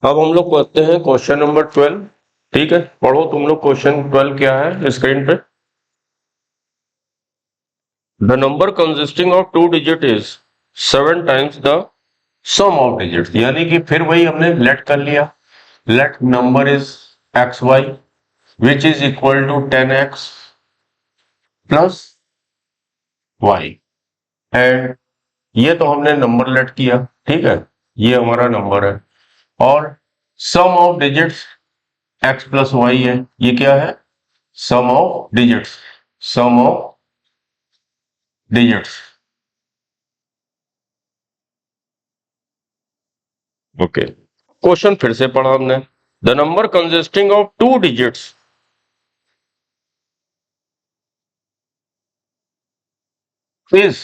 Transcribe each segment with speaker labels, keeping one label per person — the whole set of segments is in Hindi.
Speaker 1: अब हम लोग पढ़ते हैं क्वेश्चन नंबर 12। ठीक है, पढ़ो तुम लोग क्वेश्चन 12 क्या है स्क्रीन पे। The number consisting of two digit is 7 times the sum of digits, यानी कि फिर वही हमने लेट कर लिया। Let number is x y which is equal to 10x plus y, and ये तो हमने नंबर लेट किया। ठीक है, ये हमारा नंबर है और sum of digits x plus y है। ये क्या है? Sum of digits, sum of digits. Okay, question फिर से पढ़ा हमने। The number consisting of two digits is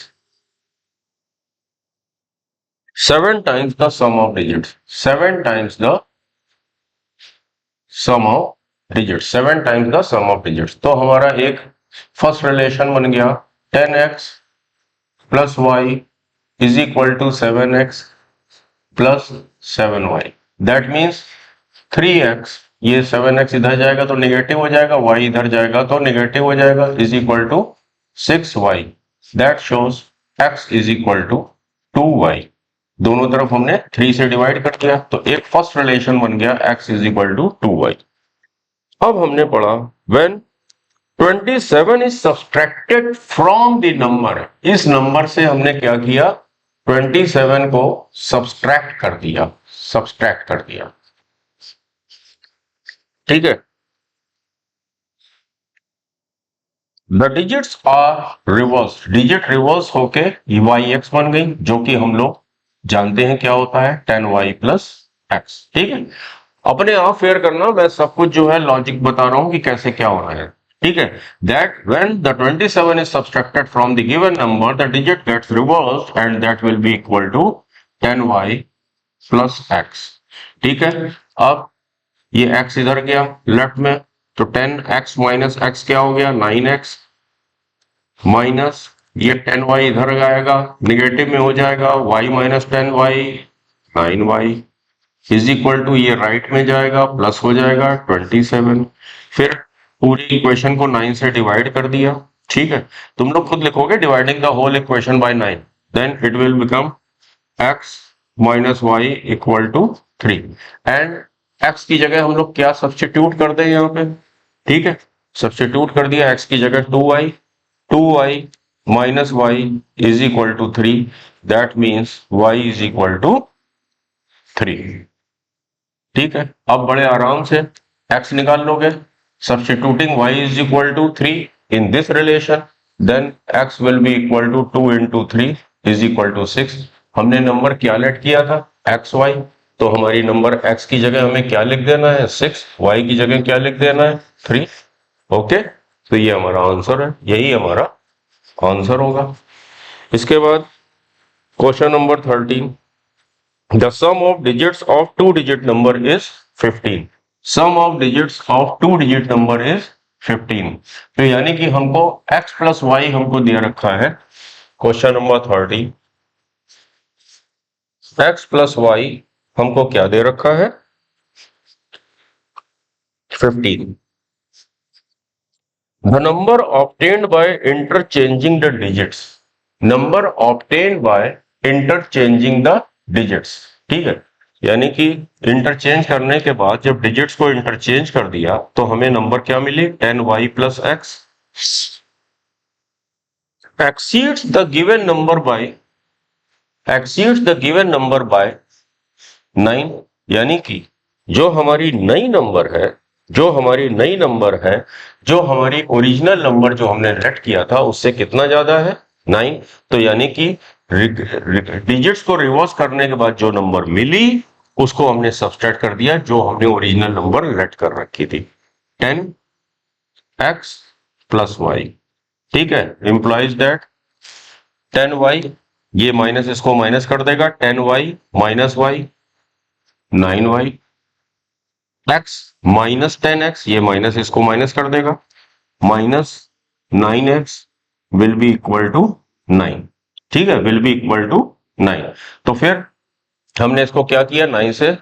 Speaker 1: 7 times the sum of digits, 7 times the sum of digits, 7 times the sum of digits. तो हमारा एक फर्स्ट रिलेशन बन गया 10x plus y is equal to 7x plus 7y। That means 3x, ये 7x इधर जाएगा तो नेगेटिव हो जाएगा, y इधर जाएगा तो नेगेटिव हो जाएगा, is equal to 6y। That shows x is equal to 2y। दोनों तरफ हमने 3 से डिवाइड कर दिया तो एक फर्स्ट रिलेशन बन गया x is equal to 2y। अब हमने पढ़ा when 27 is subtracted from the number, इस नंबर से हमने क्या किया? 27 को सब्सट्रैक्ट कर दिया, सब्सट्रैक्ट कर दिया। ठीक है, the digits are reverse, digit reverse होके वाई एक्स बन गई, जो कि हम लोग जानते हैं क्या होता है 10y प्लस एक्स। ठीक है, अपने आप फेयर करना, मैं सब कुछ जो है लॉजिक बता रहा हूं कि कैसे क्या हो रहा है। ठीक है, that when the 27 is subtracted from the given number the digit gets reversed and that will be equal to 10y plus x. ठीक है, अब ये x इधर गया लेफ्ट में तो 10x माइनस एक्स क्या हो गया 9x, माइनस ये 10y इधर आएगा निगेटिव में हो जाएगा, y minus 10y 9y is equal to ये राइट में जाएगा प्लस हो जाएगा 27। फिर पूरी इक्वेशन को 9 से डिवाइड कर दिया। ठीक है, तुम लोग खुद लिखोगे dividing the whole equation by 9, then it will become x minus y equal to 3 and x की जगह हम लोग क्या सब्सटीट्यूट कर दें यहाँ पे? ठीक है, सब्सटीट्यूट कर दिया x की जगह 2y, 2y minus y is equal to 3, that means y is equal to 3। ठीक है, अब बड़े आराम से x निकाल लोगे, substituting y is equal to 3 in this relation, then x will be equal to 2 into 3 is equal to 6। हमने नंबर क्या लेट किया था? एक्स वाई, तो हमारी नंबर x की जगह हमें क्या लिख देना है 6, y की जगह क्या लिख देना है 3। ओके, तो ये हमारा आंसर है, यही हमारा आंसर होगा। इसके बाद question number 13, the sum of digits of two digit number is 15, sum of digits of two digit number is 15। तो यानी कि हमको x प्लस वाई हमको दिया रखा है question number 30, x plus y हमको क्या दे रखा है 15। The number obtained by interchanging the digits, number obtained by interchanging the digits। ठीक है, यानी कि इंटरचेंज करने के बाद जब डिजिट्स को इंटरचेंज कर दिया तो हमें नंबर क्या मिली 10y plus x exceeds the given number by, exceeds the given number by 9। यानी कि जो हमारी नई नंबर है, जो हमारी नई नंबर है, जो हमारी ओरिजिनल नंबर जो हमने लेट किया था उससे कितना ज्यादा है 9। तो यानी कि डिजिट्स को रिवर्स करने के बाद जो नंबर मिली उसको हमने सब्सट्रैक्ट कर दिया जो हमने ओरिजिनल नंबर लेट कर रखी थी 10x प्लस वाई। ठीक है, इंप्लाइज दैट 10y, ये माइनस इसको माइनस कर देगा 10y minus Y 9y, x minus 10x, ये माइनस इसको माइनस कर देगा minus 9x will be equal to 9। ठीक है, विल बी इक्वल टू 9। तो फिर हमने इसको क्या किया 9 से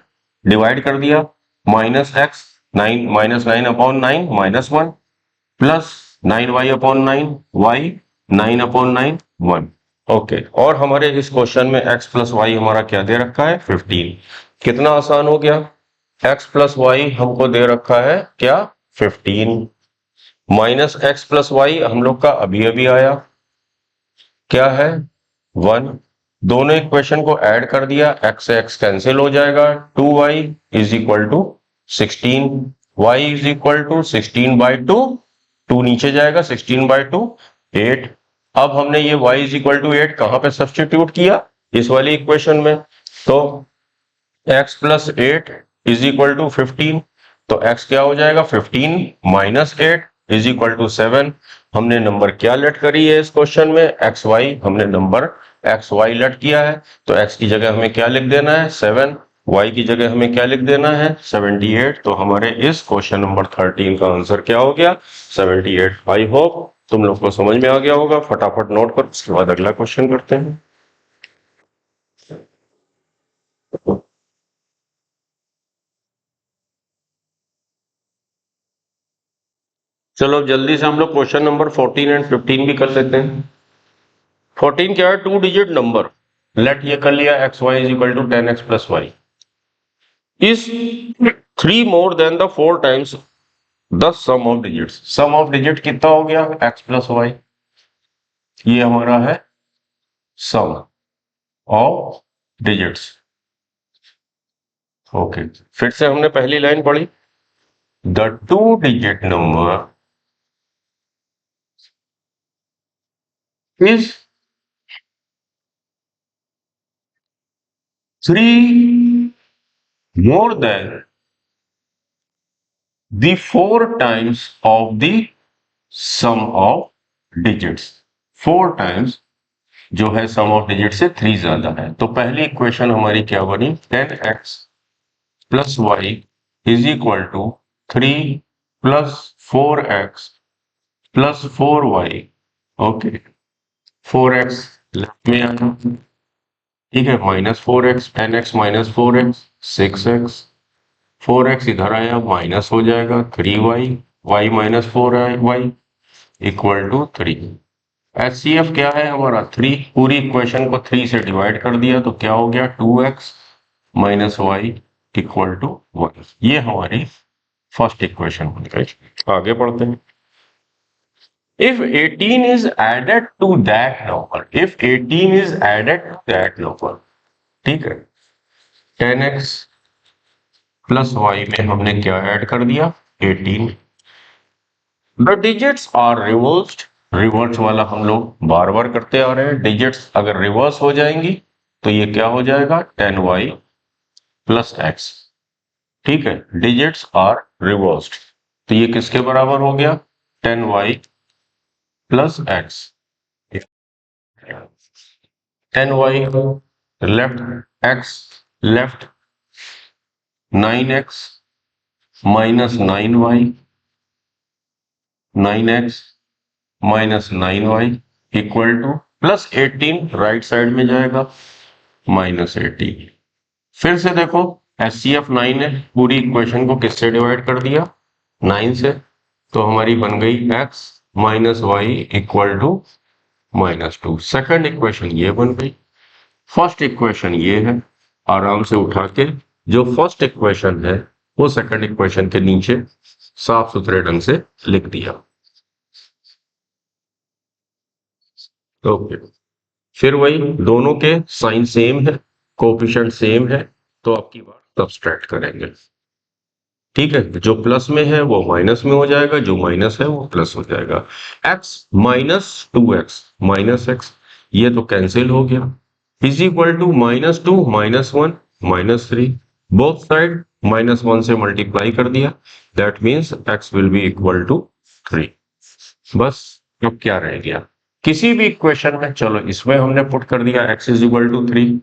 Speaker 1: डिवाइड कर दिया, minus x 9 -9 upon 9 -1 plus 9y upon 9 y 9 upon 9 1। Okay, और हमारे इस क्वेश्चन में x प्लस वाई हमारा क्या दे रखा है 15। कितना आसान हो गया, x प्लस वाई हमको दे रखा है क्या 15, माइनस एक्स प्लस वाई हम लोग का अभी अभी आया क्या है 1। दोनों इक्वेशन को ऐड कर दिया, x से x कैंसिल हो जाएगा, 2y is equal to 16, y is equal to 16/2, 2 नीचे जाएगा 16/2 8। अब हमने ये y इज इक्वल टू 8 कहां पे सब्सटीट्यूट किया, इस वाली इक्वेशन में, तो x plus 8 is equal to 15, तो x क्या हो जाएगा 15 माइनस 8 इज इक्वल टू 7। हमने नंबर क्या लेट करी है इस क्वेश्चन में, एक्स वाई, हमने नंबर एक्स वाई लेट किया है, तो x की जगह हमें क्या लिख देना है 7, y की जगह हमें क्या लिख देना है 78। तो हमारे इस क्वेश्चन नंबर 13 का आंसर क्या हो गया 78। आई होप तुम लोग को समझ में आ गया होगा, फटाफट नोट कर, उसके बाद अगला क्वेश्चन करते हैं। चलो जल्दी से हम लोग क्वेश्चन नंबर 14 एंड 15 भी कर लेते हैं। 14 क्या है, 2 डिजिट नंबर, लेट ये कर लिया x y is equal to 10x plus y is 3 more than the 4 times the sum of digits. Sum of digit कितना हो गया x प्लस वाई, ये हमारा है सम ऑफ डिजिट्स। ओके, फिर से हमने पहली लाइन पढ़ी, the 2 digit number is 3 more than the 4 times of the sum of digits। 4 times जो है सम ऑफ डिजिट से 3 ज्यादा है। तो पहली इक्वेशन हमारी क्या बनी, 10x plus y is equal to 3 plus 4x plus 4y। Okay, 4x left में आना, ठीक है, -4x, 10x minus 4x 6x, 4x इधर आया माइनस हो जाएगा 3y, y minus 4y equal to 3। HCF क्या है हमारा 3, पूरी इक्वेशन को 3 से डिवाइड कर दिया तो क्या हो गया 2x minus y equal to 1। ये हमारी फर्स्ट इक्वेशन बन गई। आगे बढ़ते हैं। If 18 is added to that number, if 18 is added to that number, ठीक है, 10x प्लस वाई में हमने क्या ऐड कर दिया 18। The digits are reversed, reverse वाला हम लोग बार बार करते आ रहे हैं, डिजिट्स अगर रिवर्स हो जाएंगी तो ये क्या हो जाएगा 10y प्लस x। ठीक है, डिजिट्स आर रिवर्स्ड, तो ये किसके बराबर हो गया 10y plus x। 10y left, x left, 9x minus 9y, 9x minus 9y equal two plus 18 right side में जाएगा माइनस 18। फिर से देखो HCF 9 है, पूरी इक्वेशन को किससे डिवाइड कर दिया 9 से, तो हमारी बन गई x minus y equal to -2। Second equation ये बन गई, फर्स्ट इक्वेशन ये है, आराम से उठा के जो फर्स्ट इक्वेशन है वो सेकंड इक्वेशन के नीचे साफ सुथरे ढंग से लिख दिया। ओके, फिर वही दोनों के साइन सेम है, कोएफिशिएंट सेम है, तो आपकी बात सब्सट्रैक्ट करेंगे। ठीक है, जो प्लस में है वो माइनस में हो जाएगा, जो माइनस है वो प्लस हो जाएगा। x minus 2x minus x, ये तो कैंसिल हो गया, is equal to -2 -1 -3, both side -1 से मल्टीप्लाई कर दिया, that means x will be equal to 3। बस अब क्या रह गया, किसी भी इक्वेशन में, चलो इसमें हमने पुट कर दिया x इज इक्वल टू 3,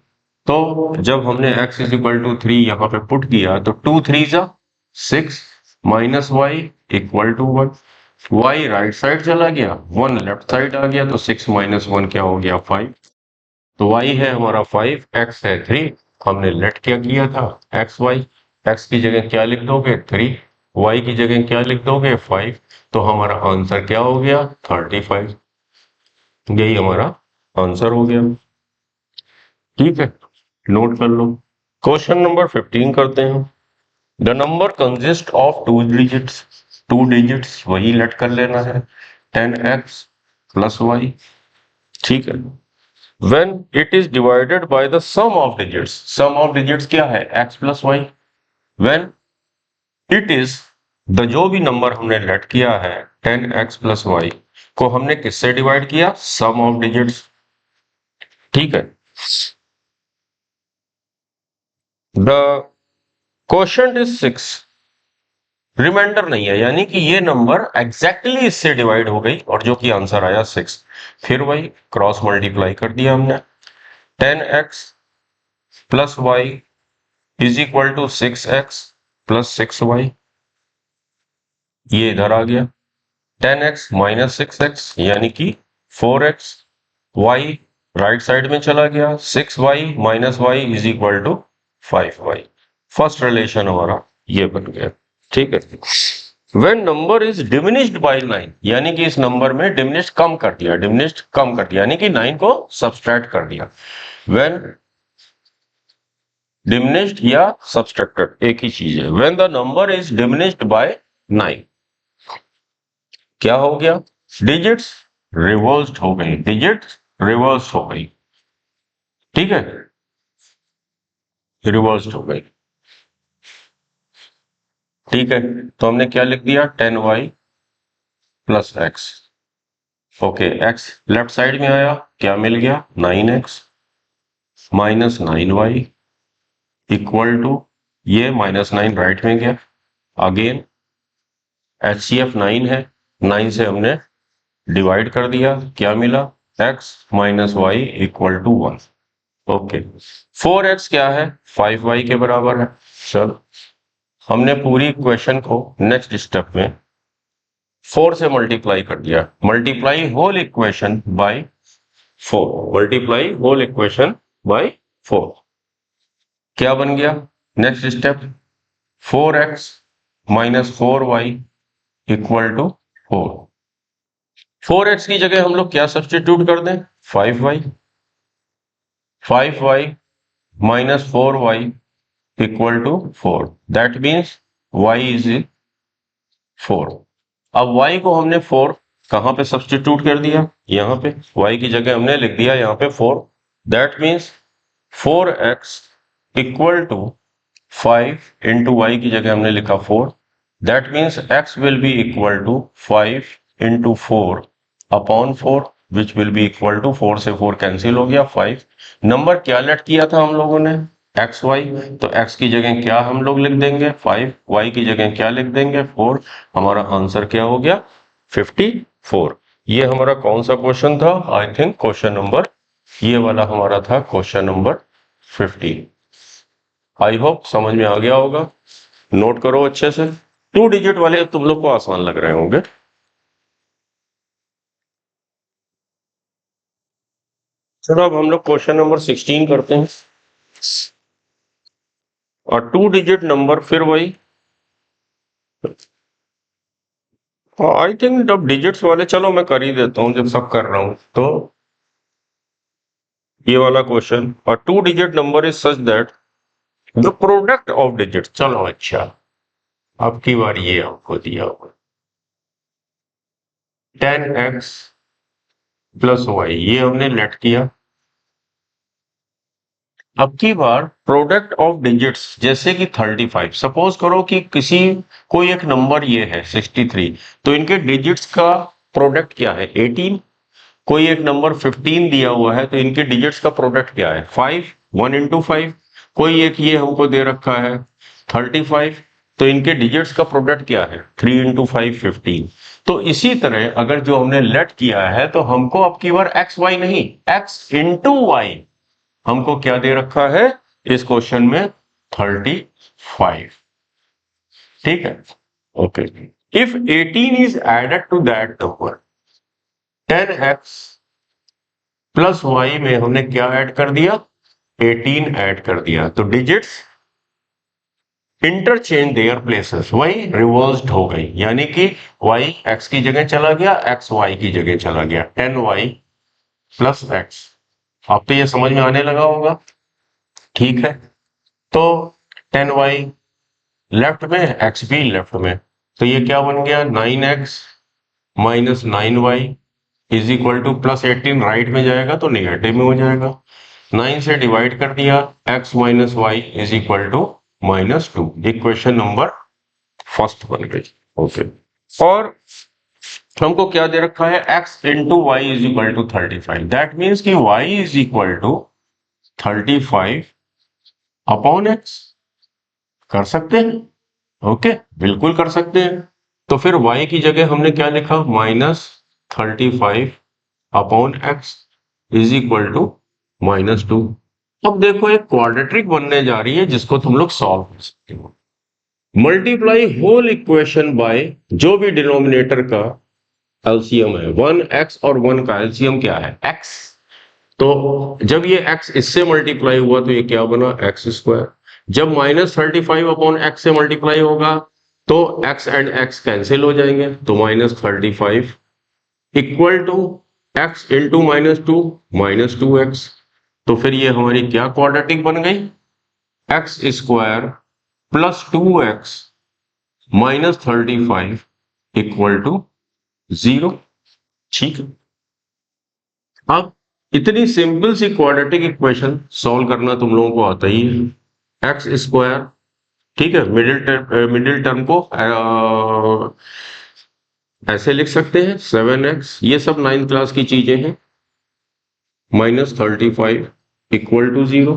Speaker 1: तो जब हमने x इज इक्वल टू 3 यहाँ पे पुट किया तो 2 3 6 minus y equal to 1, y right side चला गया 1 लेफ्ट साइड आ गया, तो 6 माइनस 1 क्या हो गया 5, तो y है हमारा 5, x है 3, हमने लेट क्या किया था xy, x की जगह क्या लिख दोगे 3, y की जगह क्या लिख दोगे 5, तो हमारा आंसर क्या हो गया 35। यही हमारा आंसर हो गया। ठीक है, नोट कर लो। क्वेश्चन नंबर 15 करते हैं। The number consist of two digits, two digits वही लेट कर लेना है 10x प्लस वाई। ठीक है, when it is divided by the sum of digits, sum of digits क्या है x plus y, when it is the जो भी नंबर हमने लेट किया है 10x plus y को हमने किससे डिवाइड किया sum of digits। ठीक है, the quotient is 6, रिमाइंडर नहीं है, यानी कि ये नंबर एग्जैक्टली इससे डिवाइड हो गई और जो कि आंसर आया 6। फिर वही क्रॉस मल्टीप्लाई कर दिया हमने, 10x plus y is equal to 6x plus 6y, ये इधर आ गया 10x माइनस 6x यानी कि 4x, y राइट साइड में चला गया 6y minus y is equal to 5y। First relation हमारा ये बन गया। ठीक है, when number is diminished by 9, यानी कि इस नंबर में डिमिनिश्ड कम कर दिया, डिमिनिश्ड कम कर दिया यानी कि 9 को सब्सट्रैक्ट कर दिया। when डिमिनिश्ड या सब्सट्रैक्टेड एक ही चीज है। when the number is diminished by 9 क्या हो गया, डिजिट्स रिवर्स्ड हो गई, डिजिट्स रिवर्स हो गई। ठीक है, रिवर्स्ड हो गई। ठीक है, तो हमने क्या लिख दिया 10y plus x. Okay, x left side में आया, क्या मिल गया 9x minus 9y equal to, ये माइनस 9 राइट में गया, अगेन HCF 9 है, 9 से हमने डिवाइड कर दिया, क्या मिला x minus y equal to 1। Okay, 4x क्या है 5y के बराबर है। चलो, हमने पूरी इक्वेशन को नेक्स्ट स्टेप में 4 से मल्टीप्लाई कर दिया, multiply whole equation by 4, multiply whole equation by 4, क्या बन गया next step 4x minus 4y equal to 4। 4x की जगह हम लोग क्या सब्सटीट्यूट कर दें 5y, 5y minus 4y equal to 4, that means y is 4। अब y को हमने 4 कहां पे सब्सटीट्यूट कर दिया, यहां पे y की जगह हमने लिख दिया यहां पे 4, that means 4x equal to 5 into y की जगह हमने लिखा 4, that means x will be equal to 5 into 4 upon 4 which will be equal to 4 से 4 कैंसिल हो गया 5। नंबर क्या लेट किया था हम लोगों ने एक्स वाई, तो x की जगह क्या हम लोग लिख देंगे 5, y की जगह क्या लिख देंगे 4, हमारा आंसर क्या हो गया 54। ये हमारा कौन सा क्वेश्चन था, आई थिंक क्वेश्चन नंबर ये वाला हमारा था क्वेश्चन नंबर 15। आई होप समझ में आ गया होगा, नोट करो अच्छे से। 2 डिजिट वाले तुम लोग को आसान लग रहे होंगे। चलो अब हम लोग क्वेश्चन नंबर 16 करते हैं, और 2 डिजिट नंबर फिर वही, आई थिंक जब डिजिट्स वाले, चलो मैं कर ही देता हूं जब सब कर रहा हूं तो, ये वाला क्वेश्चन, और 2 digit number is such that the product of digit, चलो अच्छा अब की बार ये आपको दिया हुआ 10x प्लस वाई, ये हमने लेट किया। अब की बार प्रोडक्ट ऑफ डिजिट्स, जैसे कि 35, सपोज करो कि किसी कोई एक नंबर ये है 63, तो इनके डिजिट्स का प्रोडक्ट क्या है 18। कोई एक नंबर 15 दिया हुआ है, तो इनके डिजिट्स का प्रोडक्ट क्या है 5, 1 इंटू 5। कोई एक ये हमको दे रखा है 35, तो इनके डिजिट्स का प्रोडक्ट क्या है 3 इंटू 5 15। तो इसी तरह अगर जो हमने लेट किया है, तो हमको अब की बार एक्स वाई नहीं, एक्स इंटू वाई हमको क्या दे रखा है इस क्वेश्चन में 35। ठीक है, okay, if 18 is added to that number 10x plus y में हमने क्या ऐड कर दिया 18 ऐड कर दिया, तो डिजिट्स इंटरचेंज देयर प्लेसेस, वही रिवर्स्ड हो गई, यानी कि y x की जगह चला गया, x y की जगह चला गया, 10y प्लस एक्स। अब तो ये समझ में आने लगा होगा, ठीक है। तो 10y लेफ्ट में, x भी लेफ्ट में, तो ये क्या बन गया, 9x minus 9y is equal two plus 18, right में जाएगा तो निगेटिव में हो जाएगा, 9 से डिवाइड कर दिया, x minus y is equal to -2। Equation number first बन गई। ओके, और हमको क्या दे रखा है, x into y is equal to 35, that means कि y is equal to 35 upon x। कर सकते हैं, ओके, बिल्कुल कर सकते हैं। तो फिर y की जगह हमने क्या लिखा, -35 upon x is equal to -2। अब देखो एक क्वाड्रेटिक बनने जा रही है जिसको तुम लोग सॉल्व कर सकते हो। मल्टीप्लाई होल इक्वेशन बाय जो भी डिनोमिनेटर का एलसीएम है, 1x और 1 का एलसीएम क्या है, x। तो जब ये x इससे मल्टीप्लाई हुआ तो ये क्या बना, एक्स स्क्वायर। जब -35 अपॉन एक्स से मल्टीप्लाई होगा तो x एंड x कैंसिल हो जाएंगे, तो -35 इक्वल टू x इंटू -2 तो फिर ये हमारी क्या क्वाड्रेटिक बन गई, x square plus 2x -35 equal to 0। ठीक है, अब इतनी सिंपल सी क्वाड्रेटिक इक्वेशन सॉल्व करना तुम लोगों को आता ही है। एक्स स्क्वायर, ठीक है, मिडिल टर्म को ऐसे लिख सकते हैं 7x, ये सब 9th क्लास की चीजें हैं, -35 इक्वल टू 0,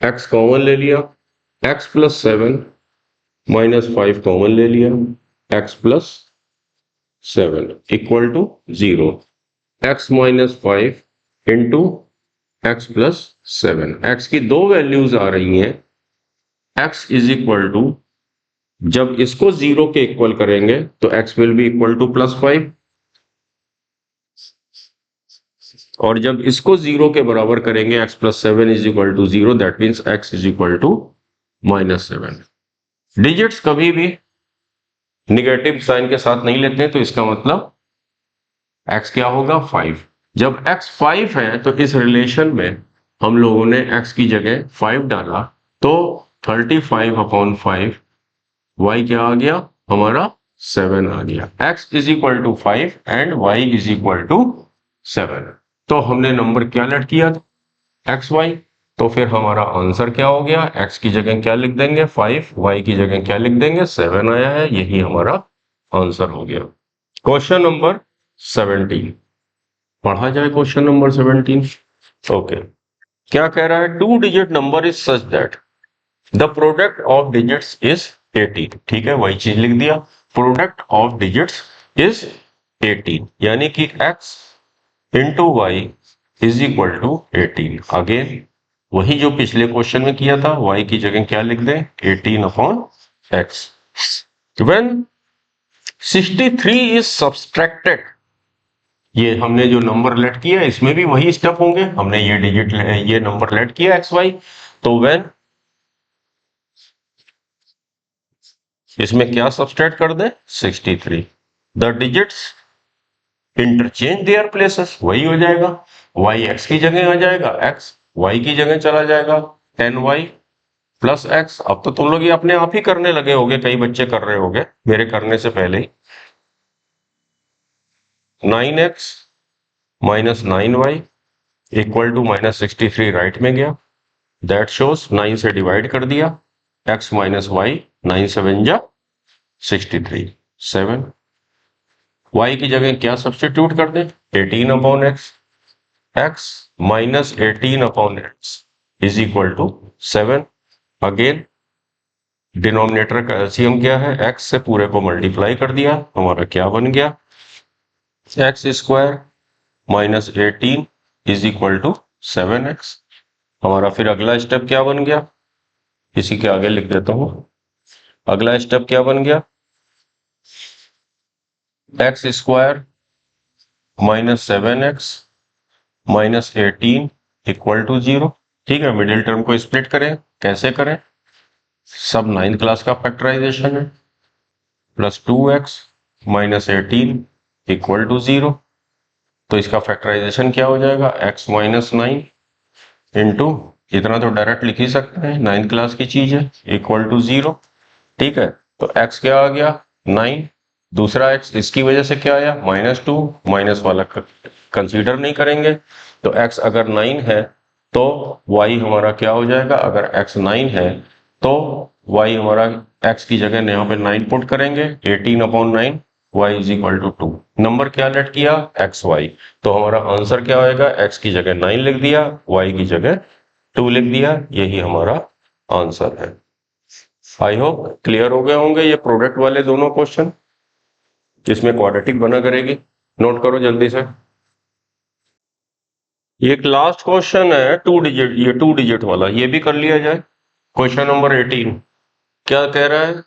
Speaker 1: x कॉमन ले लिया, x प्लस 7 -5 कॉमन ले लिया, x plus 7 equal to 0, x minus 5 into x plus 7। X की दो वैल्यूज आ रही हैं, x इज इक्वल टू, जब इसको 0 के इक्वल करेंगे तो x will be equal to +5, और जब इसको 0 के बराबर करेंगे x plus 7 is equal to 0, that means x is equal to -7। Digits कभी भी निगेटिव साइन के साथ नहीं लेते हैं, तो इसका मतलब x क्या होगा, 5। जब x 5 है तो इस रिलेशन में हम लोगों ने x की जगह 5 डाला, तो 35 अपॉन 5, y क्या आ गया हमारा 7 आ गया, x is equal to 5 and y is equal to 7। तो हमने नंबर क्या लेट किया था, एक्स वाई, तो फिर हमारा आंसर क्या हो गया, x की जगह क्या लिख देंगे 5, y की जगह क्या लिख देंगे 7 आया है, यही हमारा आंसर हो गया। क्वेश्चन नंबर 17 पढ़ा जाए, क्वेश्चन नंबर 17। ओके, क्या कह रहा है, 2 digit number is such that the product of digits is 18। ठीक है, वही चीज लिख दिया, प्रोडक्ट ऑफ डिजिट्स इज 18, यानी कि x into y is equal to 18। Again वही जो पिछले क्वेश्चन में किया था, y की जगह क्या लिख दें 18 upon x. When 63 is subtracted, ये हमने जो नंबर लेट किया इसमें भी वही स्टेप होंगे, हमने ये डिजिट ये नंबर लेट किया एक्स वाई, तो व्हेन इसमें क्या सब्सट्रैक्ट कर दें 63, the digits interchange their places, वही हो जाएगा, y x की जगह आ जाएगा, x y की जगह चला जाएगा, 10y प्लस एक्स। अब तो तुम लोग ये अपने आप ही करने लगे होगे, कई बच्चे कर रहे होंगे मेरे करने से पहले ही। 9x minus 9y equal to -63 right में गया, दैट शोज 9 से डिवाइड कर दिया, x माइनस वाई, 9 7 जा 63, 7। y की जगह क्या सब्सटीट्यूट कर दें 18 upon x, x minus 18 upon x is equal to 7। Again denominator का एलसीएम क्या है, x से पूरे को मल्टीप्लाई कर दिया, हमारा क्या बन गया, x square minus 18 is equal to 7x। हमारा फिर अगला स्टेप क्या बन गया, इसी के आगे लिख देता हूं, अगला स्टेप क्या बन गया, x square minus 7x minus 18 equal to 0। ठीक है, मिडिल टर्म को स्प्लिट करें, कैसे करें, सब 9th क्लास का फैक्टराइजेशन है, plus 2x minus 18 equal to 0। तो इसका फैक्टराइजेशन क्या हो जाएगा, x माइनस 9 इंटू, इतना तो डायरेक्ट लिख ही सकते हैं, 9th क्लास की चीज है, इक्वल टू 0। ठीक है, तो x क्या आ गया 9, दूसरा x इसकी वजह से क्या आया -2, माइनस वाला कंसीडर नहीं करेंगे। तो x अगर 9 है तो y हमारा क्या हो जाएगा, अगर x 9 है तो y हमारा, x की जगह यहाँ पे 9 पुट करेंगे, 18/9, y is equal to 2। Number क्या लेट किया, एक्स वाई। तो हमारा आंसर क्या आएगा, x की जगह 9 लिख दिया, y की जगह 2 लिख दिया, यही हमारा आंसर है। आई होप क्लियर हो गए होंगे ये प्रोडक्ट वाले दोनों क्वेश्चन, जिसमें क्वाड्रेटिक बना करेगी। नोट करो जल्दी से। एक लास्ट क्वेश्चन है 2 डिजिट, ये 2 डिजिट वाला, ये भी कर लिया जाए। क्वेश्चन नंबर 18 क्या कह रहा है,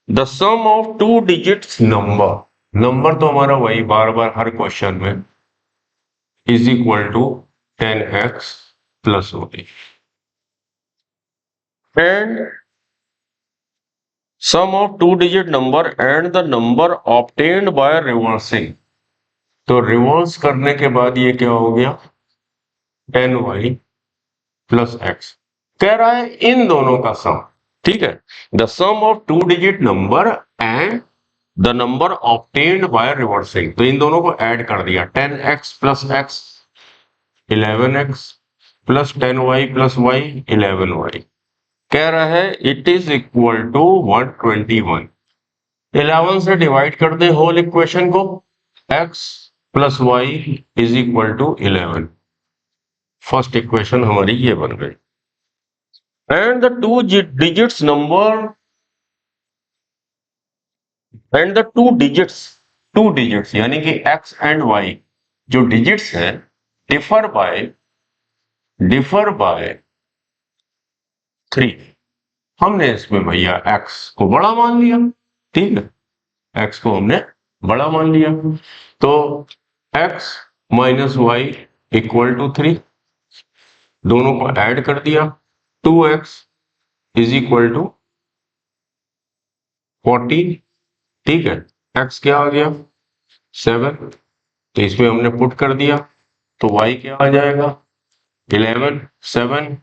Speaker 1: the sum of 2 digits number, number तो हमारा वही बार बार हर क्वेश्चन में, is equal to 10x plus होती, and sum of 2 digit number and the number obtained by reversing. तो रिवर्स करने के बाद ये क्या हो गया, 10y प्लस एक्स। कह रहा है इन दोनों का सम, ठीक है, the sum of 2 digit number and the number obtained by reversing. तो इन दोनों को ऐड कर दिया, 10x plus x 11x plus 10y plus y 11y। कह रहा है इट इज इक्वल टू 121। 11 से डिवाइड कर दे होल इक्वेशन को, x plus y is equal to 11। First equation हमारी ये बन गई। And the digits number and the two digits यानी कि x एंड y जो डिजिट्स हैं, डिफर बाय 3। हमने इसमें भैया x को बड़ा मान लिया, ठीक है, x को हमने बड़ा मान लिया, तो x minus y equal to 3, दोनों को ऐड कर दिया, 2x इज इक्वल टू 14, ठीक है, x क्या आ गया 7, तो इसमें हमने पुट कर दिया, तो y क्या आ जाएगा 11, 7,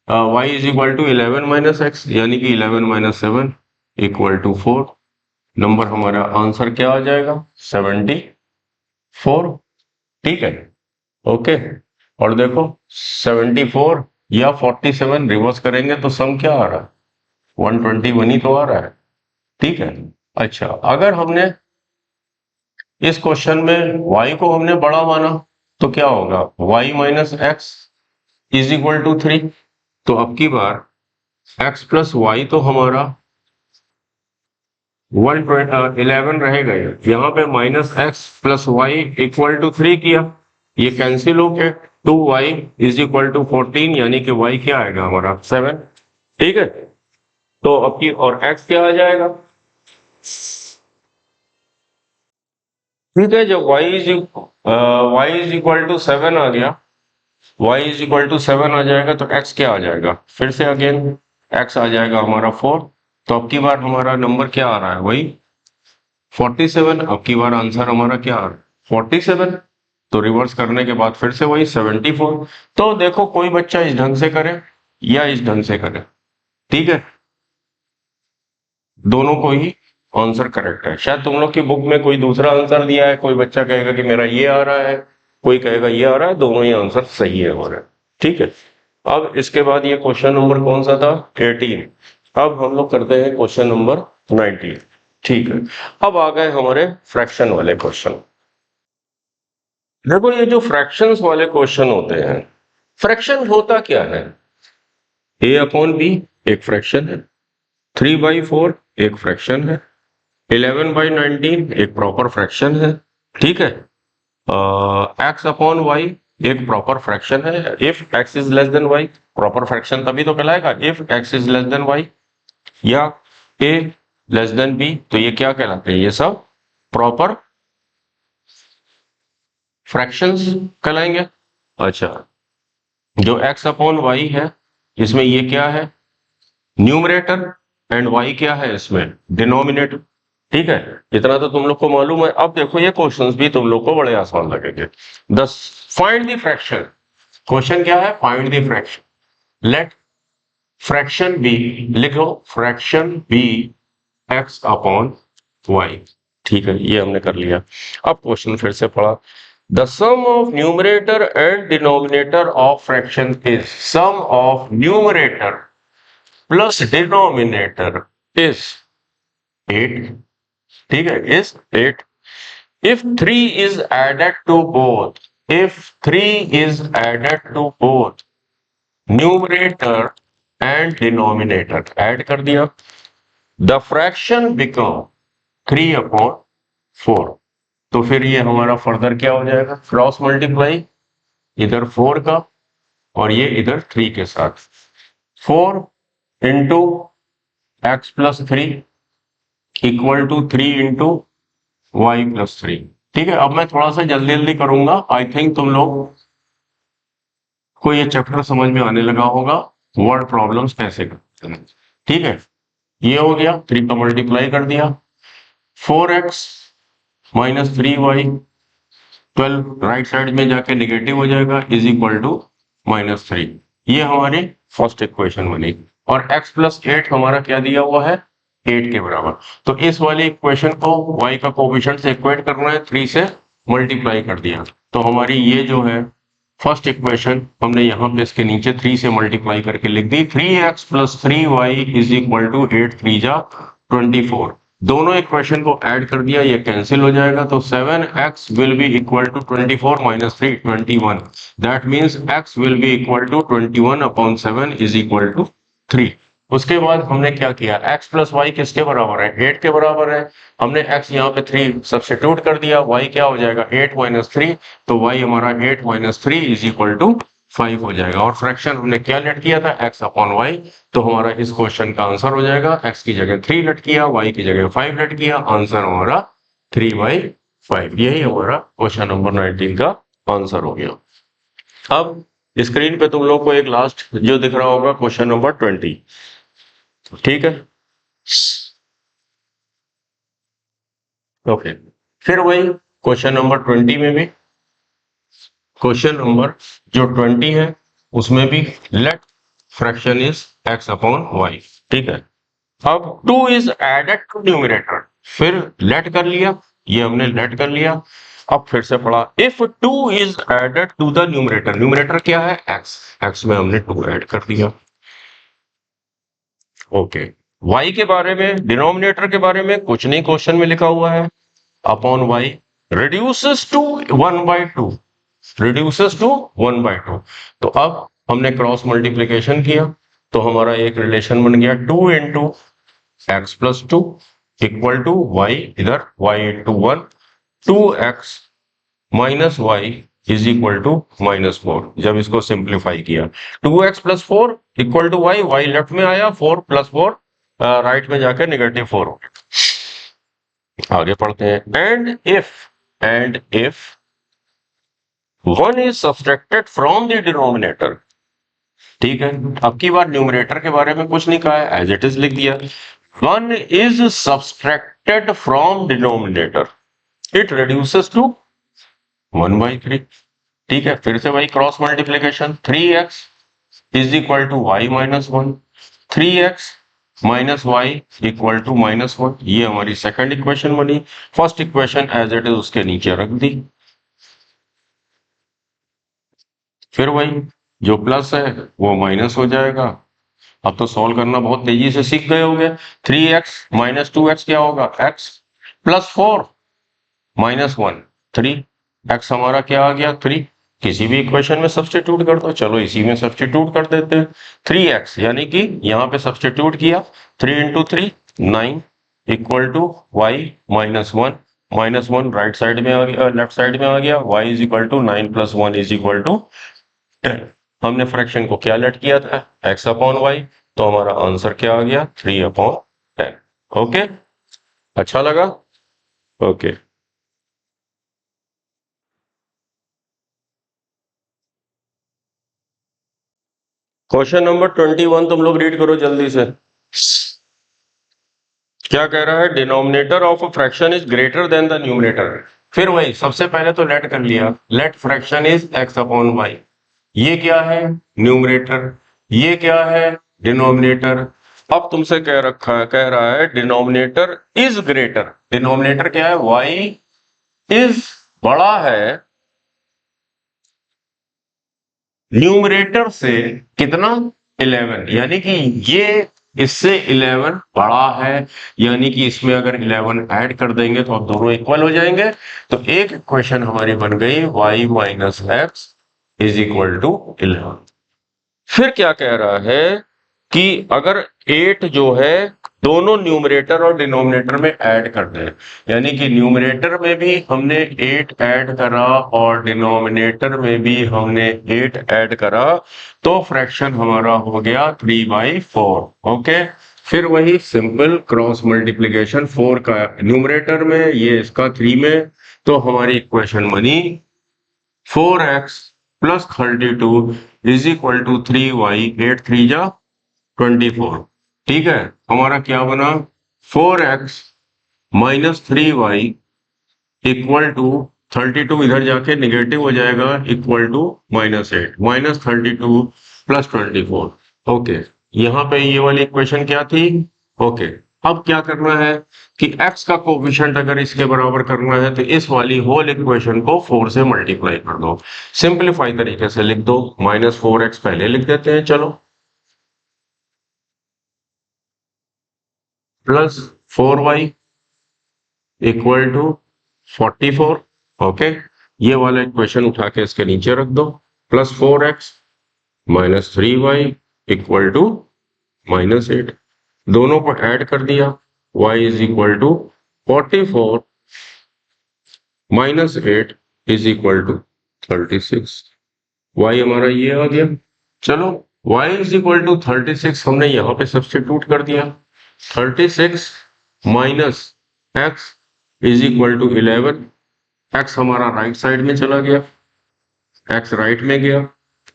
Speaker 1: y is equal to 11 minus x, यानी कि 11 माइनस 7 इक्वल टू 4। नंबर हमारा आंसर क्या आ जाएगा 74, ठीक है, ओके। और देखो 74 या 47 रिवर्स करेंगे तो सम क्या आ रहा है, 121 ही तो आ रहा है, ठीक है। अच्छा, अगर हमने इस क्वेश्चन में y को हमने बड़ा माना तो क्या होगा, y minus x is equal to 3। तो अब की बार x प्लस वाई तो हमारा 11 रहेगा, यहाँ पे minus x plus y equal to 3 किया, ये कैंसिल हो गया, 2y इज इक्वल टू 14, यानी कि y क्या आएगा हमारा 7, ठीक है। तो अब की और x क्या आ जाएगा, ठीक है, जब y इज इक्वल टू 7 आ गया, y इज इक्वल टू 7 आ जाएगा, तो x क्या आ जाएगा, फिर से अगेन x आ जाएगा हमारा 4। तो अब की बार हमारा नंबर क्या आ रहा है, वही 47। अब की बार आंसर हमारा क्या आ रहा है 47, तो रिवर्स करने के बाद फिर से वही 74। तो देखो कोई बच्चा इस ढंग से करे या इस ढंग से करे, ठीक है, दोनों को ही आंसर करेक्ट है। शायद तुम लोग की बुक में कोई दूसरा आंसर दिया है, कोई बच्चा कहेगा कि मेरा ये आ रहा है, कोई कहेगा ये आ रहा है, दोनों ही आंसर सही है हमारे, ठीक है। अब इसके बाद ये क्वेश्चन नंबर कौन सा था 18। अब हम लोग करते हैं क्वेश्चन नंबर 19, ठीक है। अब आ गए हमारे फ्रैक्शन वाले क्वेश्चन। देखो ये जो फ्रैक्शंस वाले क्वेश्चन होते हैं, फ्रैक्शन होता क्या है, a अपॉन बी एक फ्रैक्शन है, 3/4 एक फ्रैक्शन है, 11/19 एक प्रॉपर फ्रैक्शन है, ठीक है, x अपॉन वाई एक प्रॉपर फ्रैक्शन है, if x is less than y, proper fraction तभी तो कहलाएगा if x is less than y, या a लेस देन b, तो ये क्या कहलाते हैं, ये सब प्रॉपर फ्रैक्शंस कहलाएंगे। अच्छा, जो x अपॉन वाई है इसमें ये क्या है न्यूमरेटर एंड y क्या है इसमें, डिनोमिनेटर। ठीक है, इतना तो तुम लोग को मालूम है। अब देखो ये क्वेश्चंस भी तुम लोग को बड़े आसान लगेंगे। दस, फाइंड द फ्रैक्शन। क्वेश्चन क्या है, find the fraction. Let fraction be, लिखो fraction be x upon y. ठीक है, ये हमने कर लिया। अब क्वेश्चन फिर से पढ़ा। The sum of numerator and denominator of fraction is, sum of numerator plus denominator is 8। ठीक है, is 8। If 3 is added to both, if 3 is added to both numerator and denominator, add कर दिया, the fraction become 3/4। तो फिर ये हमारा फर्दर क्या हो जाएगा, क्रॉस मल्टीप्लाई, इधर 4 का और ये इधर 3 के साथ, 4 into x plus 3 equal to 3 into y plus 3। ठीक है, अब मैं थोड़ा सा जल्दी जल्दी करूंगा, आई थिंक तुम लोग को ये चैप्टर समझ में आने लगा होगा, वर्ड प्रॉब्लम्स कैसे करते हैं। ठीक है, ये हो गया, 3 का मल्टीप्लाई कर दिया, 4x minus 3y, 12 right side में जाके निगेटिव हो जाएगा, इज इक्वल टू -3। ये हमारी फर्स्ट इक्वेशन बनी। और x प्लस 8 हमारा क्या दिया हुआ है, 8 के बराबर। तो इस वाली इक्वेशन को y का कोफिशिएंट से इक्वेट करना है, 3 से मल्टीप्लाई कर दिया। तो हमारी ये जो है फर्स्ट इक्वेशन हमने यहाँ पे इसके नीचे 3 से मल्टीप्लाई करके लिख दी, 3x plus 3y is equal to 8 3 जा 24। दोनों इक्वेशन को ऐड कर दिया, ये कैंसिल हो जाएगा, तो 7x will be equal to 24 minus 3 21। That means x will be equal to 21/7 is equal to 3। उसके बाद हमने क्या किया, x प्लस वाई किसके बराबर है, 8 के बराबर है। हमने x यहाँ पे 3 सब्स्टिट्यूट कर दिया, y क्या हो जाएगा 8 माइनस 3, तो y हमारा 8 माइनस 3 इज इक्वल टू 5 हो जाएगा। और फ्रैक्शन हमने क्या लेट किया था, x अपॉन वाई। तो हमारा इस क्वेश्चन का आंसर हो जाएगा, x की जगह 3 लेट किया, y की जगह 5 लेट किया, आंसर हमारा 3/5। यही हमारा क्वेश्चन नंबर 19 का आंसर हो गया। अब स्क्रीन पे तुम लोग को एक लास्ट जो दिख रहा होगा, क्वेश्चन नंबर 20। ठीक है, ओके। फिर वही क्वेश्चन नंबर 20 में भी, क्वेश्चन नंबर जो 20 है उसमें भी let fraction is x upon y. ठीक है, अब 2 इज एडेड टू न्यूमरेटर, फिर लेट कर लिया, ये हमने लेट कर लिया। अब फिर से पढ़ा, if 2 is added to the numerator, numerator क्या है x, x में हमने 2 ऐड कर दिया। ओके, y के बारे में, डिनोमिनेटर के बारे में कुछ नहीं क्वेश्चन में लिखा हुआ है, upon y reduces to 1/2, reduces to 1/2। तो अब हमने क्रॉस मल्टीप्लीकेशन किया, तो हमारा एक रिलेशन बन गया, 2 into x plus 2 equal to y, इधर y into 1, 2x minus y is equal to -4। जब इसको सिंप्लीफाई किया, 2x plus 4 equal to y, y left में आया, 4 प्लस 4 राइट में जाकर -4 हो गया। आगे पढ़ते हैं, and if 1 is subtracted from the denominator। ठीक है, अब की बार न्यूमरेटर के बारे में कुछ नहीं कहा है, एज इट इज लिख दिया, 1 is subtracted from denominator, it reduces to 1/3। ठीक है, फिर से वही cross multiplication, 3x is equal to y minus 1, 3x minus y equal to -1। ये हमारी सेकंड इक्वेशन बनी। First equation as it is उसके नीचे रख दी, फिर वही जो प्लस है वो माइनस हो जाएगा। अब तो सॉल्व करना बहुत तेजी से सीख गए होंगे। 3x माइनस 2x क्या होगा, x प्लस 4 -1, 3x हमारा क्या आ गया 3। किसी भी इक्वेशन में सब्स्टिट्यूट कर दो, चलो इसी में सब्स्टिट्यूट कर देते हैं। 3x यानी कि यहाँ पे सब्स्टिट्यूट किया, 3 into 3 9 equal to y -1, -1 right side में आ गया, लेफ्ट साइड में आ गया, y is equal to 9 + 1 is equal to 10। हमने फ्रैक्शन को क्या लेट किया था, x अपॉन वाई, तो हमारा आंसर क्या आ गया 3/10। ओके, अच्छा लगा, ओके। क्वेश्चन नंबर 21 तुम लोग रीड करो जल्दी से। क्या कह रहा है, denominator of a fraction is greater than the numerator. फिर वही सबसे पहले तो लेट कर लिया, let fraction is x upon y. ये क्या है, न्यूमरेटर, ये क्या है, डिनोमिनेटर। अब तुमसे कह रहा है डिनोमिनेटर इज ग्रेटर, डिनोमिनेटर क्या है, y इज बड़ा है न्यूमरेटर से कितना, 11, यानी कि ये इससे 11 बड़ा है, यानी कि इसमें अगर 11 ऐड कर देंगे तो अब दोनों इक्वल हो जाएंगे। तो एक इक्वेशन हमारी बन गई y minus x is equal to 11। फिर क्या कह रहा है कि अगर 8 जो है दोनों न्यूमरेटर और डिनोमिनेटर में ऐड कर दें, यानी कि न्यूमरेटर में भी हमने 8 ऐड करा और डिनोमिनेटर में भी हमने 8 ऐड करा, तो फ्रैक्शन हमारा हो गया 3/4। ओके, फिर वही सिंपल क्रॉस मल्टीप्लीकेशन, 4 का न्यूमरेटर में, ये इसका 3 में, तो हमारी इक्वेशन बनी 4x plus 32 is equal to 3y, 8 3 जा 24। ठीक है, हमारा क्या बना, 4x minus 3y equal to 32, इधर जाके निगेटिव हो जाएगा, equal to -8, minus 32 plus 24। Okay, यहां पे ये वाली इक्वेशन क्या थी। ओके, अब क्या करना है कि x का कोफिशिएंट अगर इसके बराबर करना है तो इस वाली होल इक्वेशन को 4 से मल्टीप्लाई कर दो, सिंपलीफाई तरीके से लिख दो, -4x पहले लिख देते हैं, चलो, plus 4y equal to 44। Okay, ये वाला इक्वेशन उठा के इसके नीचे रख दो, plus 4x minus 3y equal to -8, दोनों को ऐड कर दिया, y is equal to 44 minus 8 is equal to 36। y हमारा ये आ गया। चलो, y इज इक्वल टू 36 हमने यहां पे सब्स्टिट्यूट कर दिया, 36 minus x is equal to 11। x हमारा राइट साइड में चला गया, x राइट में गया,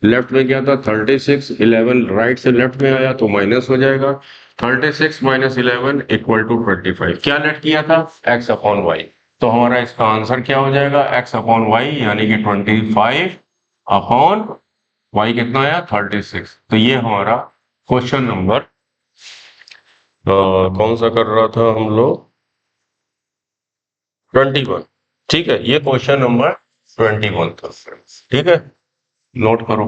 Speaker 1: लेफ्ट में गया था 36, 11 राइट से लेफ्ट में आया तो माइनस हो जाएगा, 36 माइनस 11 इक्वल टू 25। क्या लेट किया था, x अपॉन वाई, तो हमारा इसका आंसर क्या हो जाएगा, x अपॉन वाई, यानी कि 25 अपॉन y कितना आया, 36। तो ये हमारा क्वेश्चन नंबर कौन सा कर रहा था हम लोग, 21। ठीक है, ये क्वेश्चन नंबर 21 था। ठीक है, नोट करो,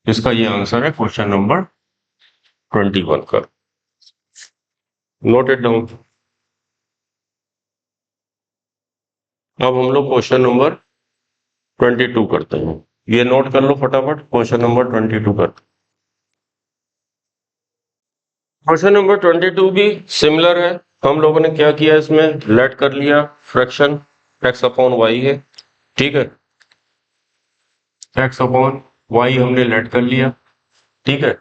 Speaker 1: इसका ये आंसर है क्वेश्चन नंबर 21 का, नोट इट डाउन। अब हम लोग क्वेश्चन नंबर 22 करते हैं, ये नोट कर लो फटाफट, क्वेश्चन नंबर 22 करते हैं। क्वेश्चन नंबर 22 भी सिमिलर है, हम लोगों ने क्या किया, इसमें लेट कर लिया फ्रैक्शन x अपॉन वाई है। ठीक है, x अपॉन वाई हमने लेट कर लिया। ठीक है,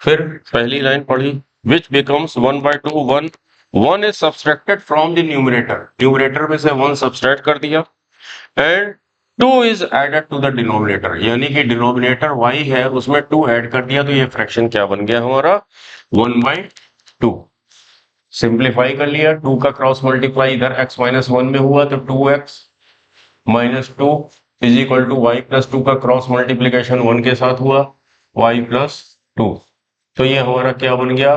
Speaker 1: फिर पहली लाइन पढ़ी, which becomes 1/2, 1 is subtracted from the numerator, numerator में से 1 सब्सट्रैक्ट कर दिया, and 2 is added to the denominator, यानी कि डिनोमिनेटर y है उसमें 2 ऐड कर दिया, तो ये फ्रैक्शन क्या बन गया हमारा, 1/2। सिंप्लीफाई कर लिया, 2 का क्रॉस मल्टीप्लाई इधर x माइनस 1 में हुआ तो 2x minus 2 is equal to y plus 2 का क्रॉस मल्टीप्लीकेशन 1 के साथ हुआ, y प्लस 2। तो ये हमारा क्या बन गया,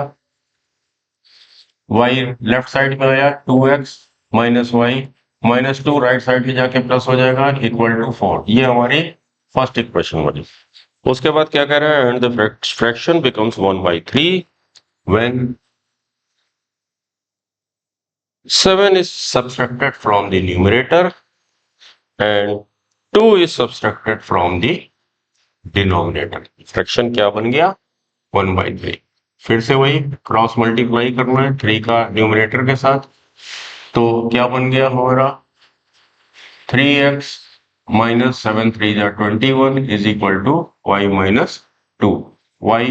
Speaker 1: y लेफ्ट साइड में आया 2x minus y minus 2, right side में जाके प्लस हो जाएगा, इक्वल टू 4। ये हमारी फर्स्ट इक्वेशन बनी। उसके बाद क्या कह रहा है, and the fraction becomes 1/3 when 7 is subtracted from the numerator and 2 is subtracted from the denominator। Fraction क्या बन गया, 1/3। फिर से वही क्रॉस मल्टीप्लाई करना है 3 का न्यूमरेटर के साथ, तो क्या बन गया हमारा, 3x माइनस 7 3 जा 21 is equal to y minus 2, y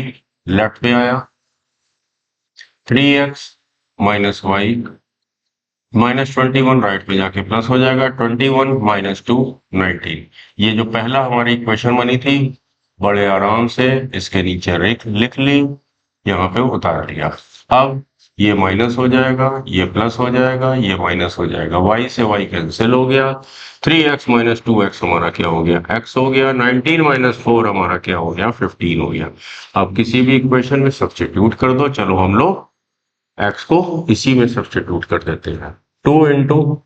Speaker 1: left में आया, 3x minus y minus 21 right में जाके प्लस हो जाएगा, 21 माइनस 2 19। ये जो पहला हमारी इक्वेशन बनी थी, बड़े आराम से इसके नीचे लिख ली, यहाँ पे उतार दिया। अब ये माइनस हो जाएगा, ये प्लस हो जाएगा, ये माइनस हो जाएगा, y से y कैंसिल हो गया, 3x माइनस 2x हमारा क्या हो गया, x हो गया, 19 माइनस 4 हमारा क्या हो गया, 15 हो गया। अब किसी भी इक्वेशन में सब्स्टिट्यूट कर दो। चलो हम लोग x को इसी में सब्स्टिट्यूट कर देते हैं। 2 into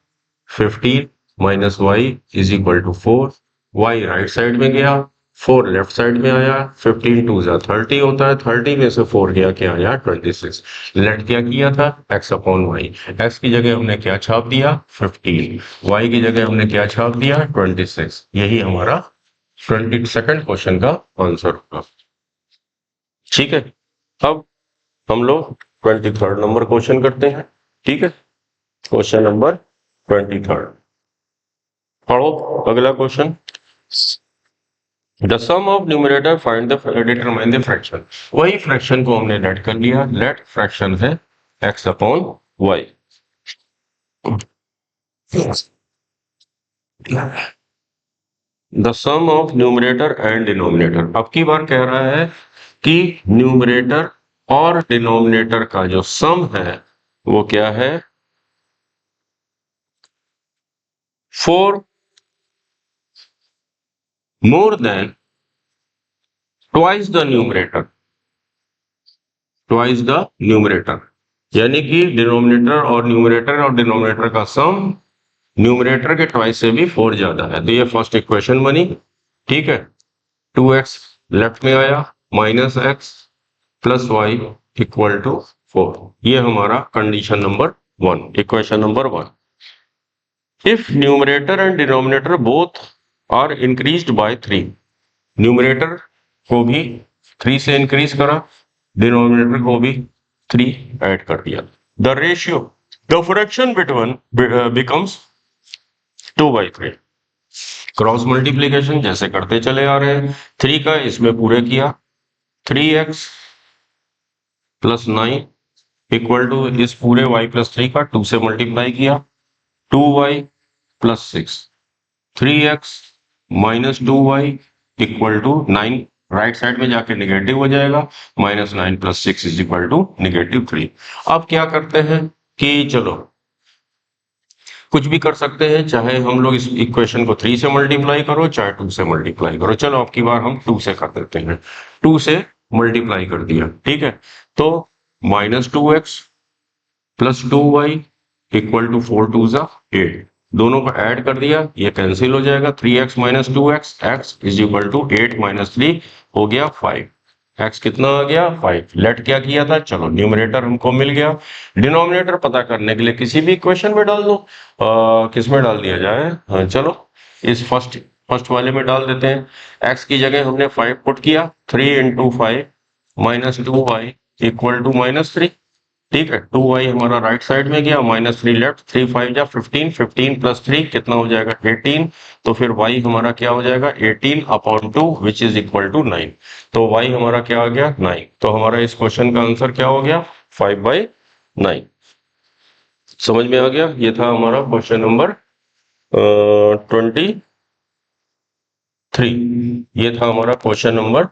Speaker 1: 15 minus y is equal to 4, y right side में गया, 4 लेफ्ट साइड में आया, 15 टू जा 30 होता है, 30 में से 4 गया, क्या आया 26। लेट क्या किया था, x अपॉन वाई, x की जगह हमने क्या छाप दिया 15, y की जगह हमने क्या छाप दिया 26। यही हमारा 22nd क्वेश्चन का आंसर होगा। ठीक है, अब हम लोग 23rd नंबर क्वेश्चन करते हैं। ठीक है, क्वेश्चन नंबर 23rd पढ़ो अगला question. The sum of numerator find the determine the fraction. वही फ्रैक्शन को हमने लेट कर लिया, लेट फ्रैक्शन है x upon y. The sum of numerator and denominator. अब की बार कह रहा है कि न्यूमरेटर और डिनोमिनेटर का जो सम है वो क्या है, 4 more than twice the numerator, twice the numerator, यानी कि डिनोमिनेटर और डिनोमिनेटर का सम न्यूमरेटर के ट्वाइस से भी 4 ज्यादा है। तो ये फर्स्ट इक्वेशन बनी। ठीक है, 2x लेफ्ट में आया, minus x plus y equal to 4। ये हमारा condition number 1, equation number 1। If numerator and denominator both are increased by 3, numerator को भी 3 से इंक्रीज करा, डिनोमिनेटर को भी 3 ऐड कर दिया, the ratio, the fraction between becomes 2/3। Cross multiplication जैसे करते चले आ रहे हैं, 3 का इसमें पूरे किया, 3x प्लस 9 इक्वल टू इस पूरे y प्लस 3 का 2 से मल्टीप्लाई किया, 2y plus 6, 3x minus 2y equal to 9, right side में जाके निगेटिव हो जाएगा, minus 9 plus 6 is equal to -3। अब क्या करते हैं कि चलो कुछ भी कर सकते हैं, चाहे हम लोग इस इक्वेशन को 3 से मल्टीप्लाई करो, चाहे 2 से मल्टीप्लाई करो। चलो अब की बार हम 2 से कर देते हैं, 2 से मल्टीप्लाई कर दिया। ठीक है, तो minus 2x plus 2y equal to 4 2 जा 8, दोनों को ऐड कर दिया, ये कैंसिल हो जाएगा, 3x minus 2x, x is equal to 8 minus 3 हो गया 5, x कितना आ गया 5। लेट क्या किया था, चलो न्यूमरेटर हमको मिल गया, डिनोमिनेटर पता करने के लिए किसी भी इक्वेशन में डाल दो। किस में डाल दिया जाए, हाँ चलो इस फर्स्ट वाले में डाल देते हैं। x की जगह हमने 5 पुट किया, 3 into 5 minus 2y equal to -3। ठीक है, 2y हमारा राइट साइड में गया, -3 लेफ्ट, 3 5 जा 15, 15 प्लस 3 कितना हो जाएगा 18। तो फिर y हमारा क्या हो जाएगा 18 upon 2 which is equal to 9। तो y हमारा क्या आ गया 9। तो हमारा इस क्वेश्चन का आंसर क्या हो गया 5/9। समझ में आ गया, ये था हमारा क्वेश्चन नंबर 23। ये था हमारा क्वेश्चन नंबर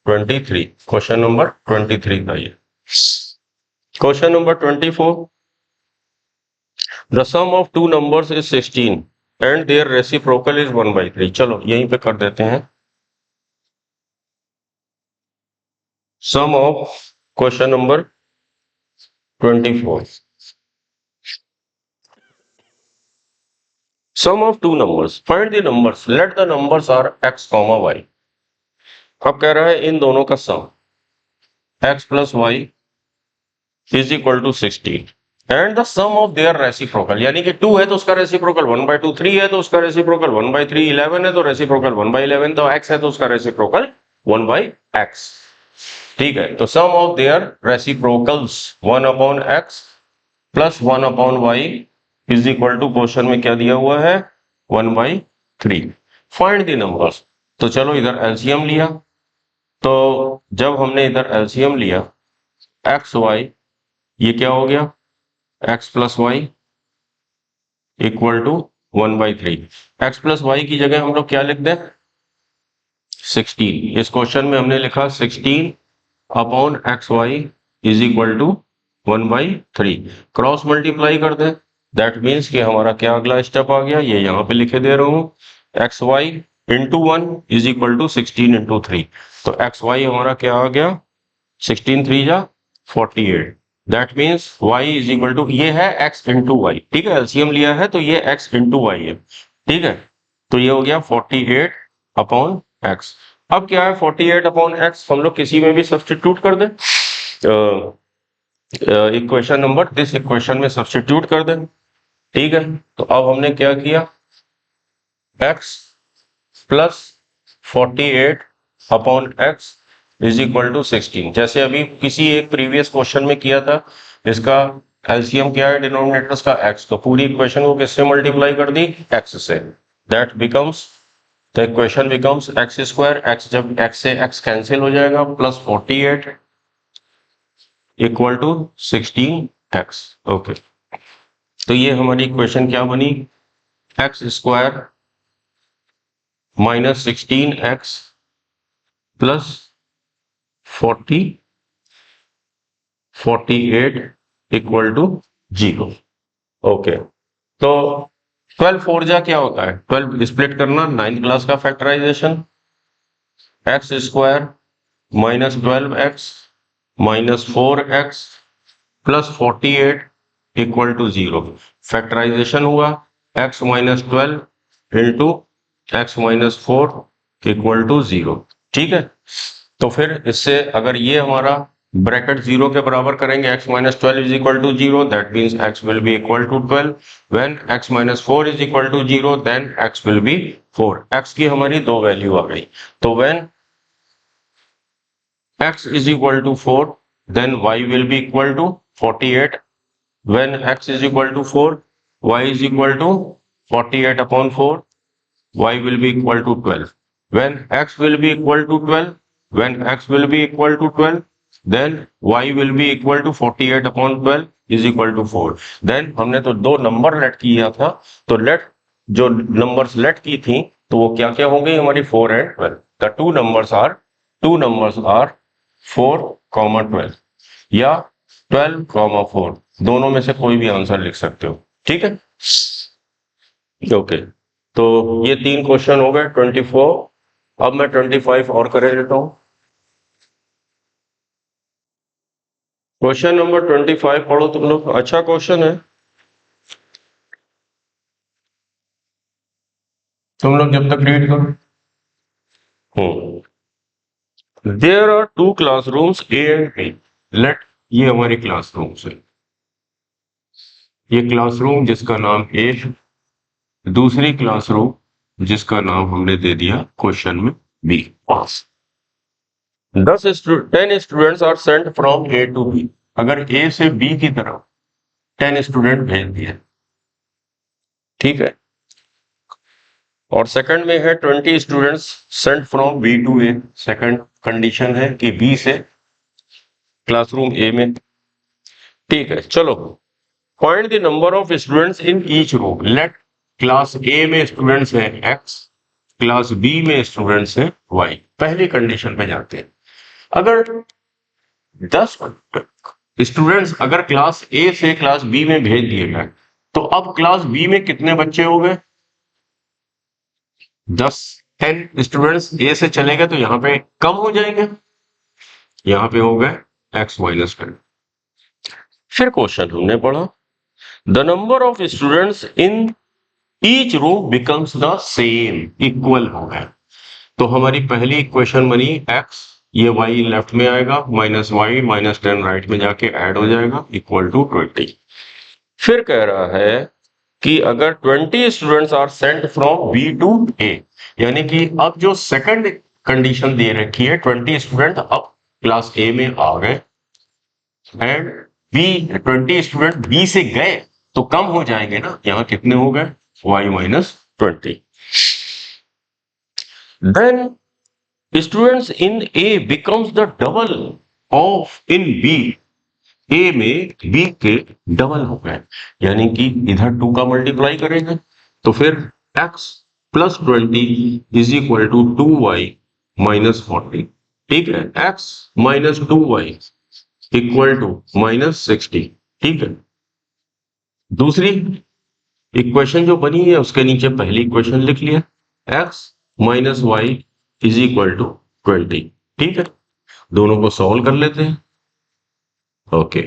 Speaker 1: 23, क्वेश्चन नंबर 23 था ये। Question number 24, the sum of two numbers is 16 and their reciprocal is 1/3। चलो यहीं पे कर देते हैं, sum of question number 24, sum of two numbers, find the numbers, let the numbers are x, y। अब कह रहा है इन दोनों का sum x plus y is equal to 16 and the sum of their reciprocal, यानी कि 2 है तो उसका रेसिप्रोकल 1/2, 3 है तो उसका रेसिप्रोकल 1/3, 11 है तो रेसिप्रोकल 1/11, तो x है तो उसका रेसिप्रोकल 1/x। ठीक है, तो sum of their reciprocals 1/x plus 1/y is equal to, question में क्या दिया हुआ है 1/3। फाइंड द नंबर्स, तो चलो इधर एलसीएम लिया, तो जब हमने इधर एलसीएम लिया एक्स वाई, ये क्या हो गया x plus y equal to 1/3। X plus y की जगह हम लोग क्या लिख दें 16। इस क्वेश्चन में हमने लिखा 16 upon x y is equal to 1/3। Cross multiply कर दें, दैट मीन्स कि हमारा क्या अगला स्टेप आ गया, ये यहाँ पे लिखे दे रहा हूं, x y into 1 is equal to 16 into 3। तो एक्स वाई हमारा क्या आ गया, 16 3 जा 48। That means y is equal to, ये है x इंटू वाई, ठीक है, एलसीएम लिया है तो ये x इंटू वाई है, ठीक है। तो ये हो गया 48 अपॉन x। अब क्या है 48 अपॉन x, हम लोग किसी में भी सब्सटीट्यूट कर दें, इक्वेशन नंबर दिस इक्वेशन में सब्सटीट्यूट कर दें, ठीक है। तो अब हमने क्या किया, x plus 48 upon x is equal to 16। जैसे अभी किसी एक प्रीवियस क्वेश्चन में किया था, इसका एलसीएम क्या है डिनोमिनेटर्स का x, तो पूरी इक्वेशन को किससे मल्टीप्लाई कर दी, x से, that becomes the equation becomes x square, x जब x से x कैंसिल हो जाएगा, plus 48 equal to 16x। Okay, तो ये हमारी इक्वेशन क्या बनी, x square minus 16x plus 48 equal to 0। Okay, तो 12 4 जा क्या होता है, 12 स्प्लिट करना, 9th क्लास का factorization, x square minus 12x minus 4x plus 48 equal to 0। Factorization हुआ, x minus 12 into x minus 4 equal to 0, ठीक है। तो फिर इससे अगर ये हमारा ब्रैकेट 0 के बराबर करेंगे, x minus 12 is equal to 0, that means x will be equal to 12। When x minus 4 is equal to 0, then x will be 4। x की हमारी दो वैल्यू आ गई, तो व्हेन x is equal to 4, then y will be equal to 48. When x is equal to 4, y is equal to 48 upon 4, y will be equal to 12. When x will be equal to 12, when x will be equal to 12, then y will be equal to 48 upon 12 is equal to 4. Then हमने तो दो नंबर लेट किया था, तो लेट जो नंबर्स लेट की थी तो वो क्या क्या हो गई हमारी, 4 and 12। The two numbers are 4, 12 या 12, 4, दोनों में से कोई भी आंसर लिख सकते हो, ठीक है। ओके, तो ये 3 क्वेश्चन हो गए 24। अब मैं 25 और कर देता हूं। क्वेश्चन नंबर 25 पढ़ो तुम लोग, अच्छा क्वेश्चन है, तुम लोग जब तक रीड करो। There are 2 classrooms A and B. Let, ये हमारी क्लासरूम्स है, ये क्लासरूम जिसका नाम ए है, दूसरी क्लासरूम जिसका नाम हमने दे दिया क्वेश्चन में B. 10 students are sent from A to B. अगर ए से बी की तरफ 10 स्टूडेंट भेज दिए, ठीक है, और सेकंड में है 20 students sent from B to A. Second condition है कि बी से क्लासरूम ए में, ठीक है। चलो, find the number of students in each room. Let class A में स्टूडेंट्स है x, क्लास बी में स्टूडेंट्स है y। पहली कंडीशन पे जाते हैं, अगर 10 स्टूडेंट्स अगर क्लास ए से क्लास बी में भेज दिए गए, तो अब क्लास बी में कितने बच्चे हो गए, 10 स्टूडेंट्स ए से चले गए तो यहां पे कम हो जाएंगे, यहां पे हो गए x माइनस 10। फिर क्वेश्चन हमने पढ़ा, the number of students in each row becomes the same, equal हो गया। तो हमारी पहली इक्वेशन बनी x, ये y लेफ्ट में आएगा, माइनस वाई माइनस 10 राइट में जाके ऐड हो जाएगा, इक्वल टू 20। फिर कह रहा है कि अगर 20 students are sent from B to A, यानी कि अब जो सेकंड कंडीशन दे रखी है, 20 स्टूडेंट अब क्लास ए में आ गए एंड बी 20 स्टूडेंट बी से गए तो कम हो जाएंगे ना, यहां कितने हो गए y minus 20। Then students in A becomes the double of in B। A में B के डबल हो गए, यानी कि इधर 2 का मल्टीप्लाई करेंगे तो फिर x plus 20 is equal to 2y minus 40, ठीक है। x minus 2y equal to -60। ठीक है, दूसरी इक्वेशन जो बनी है उसके नीचे पहली इक्वेशन लिख लिया, x minus y is equal to 20। ठीक है, दोनों को सॉल्व कर लेते हैं। ओके,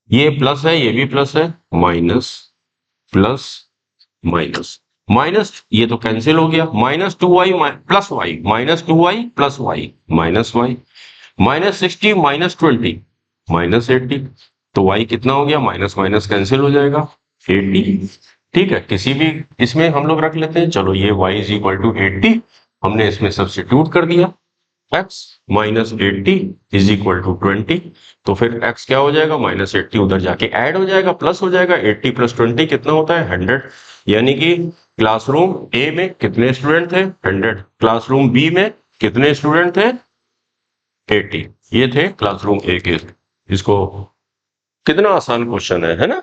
Speaker 1: ये प्लस है, ये भी प्लस है, माइनस प्लस माइनस माइनस, ये तो कैंसिल हो गया, -2y plus y, -2y plus y minus y, -60 -20 -80, तो y कितना हो गया, माइनस माइनस कैंसिल हो जाएगा, 80। ठीक है, किसी भी इसमें हम लोग रख लेते हैं, चलो ये y इज इक्वल टू 80 हमने इसमें सब्स्टिट्यूट कर दिया, x -80 इज इक्वल टू 20, तो फिर x क्या हो जाएगा, -80 उधर जाके ऐड हो जाएगा, प्लस हो जाएगा, 80 + 20 कितना होता है, 100। यानी कि क्लासरूम ए में कितने स्टूडेंट थे, 100, क्लासरूम बी में कितने स्टूडेंट थे, 80। ये थे क्लासरूम ए के। इसको कितना आसान क्वेश्चन है ना।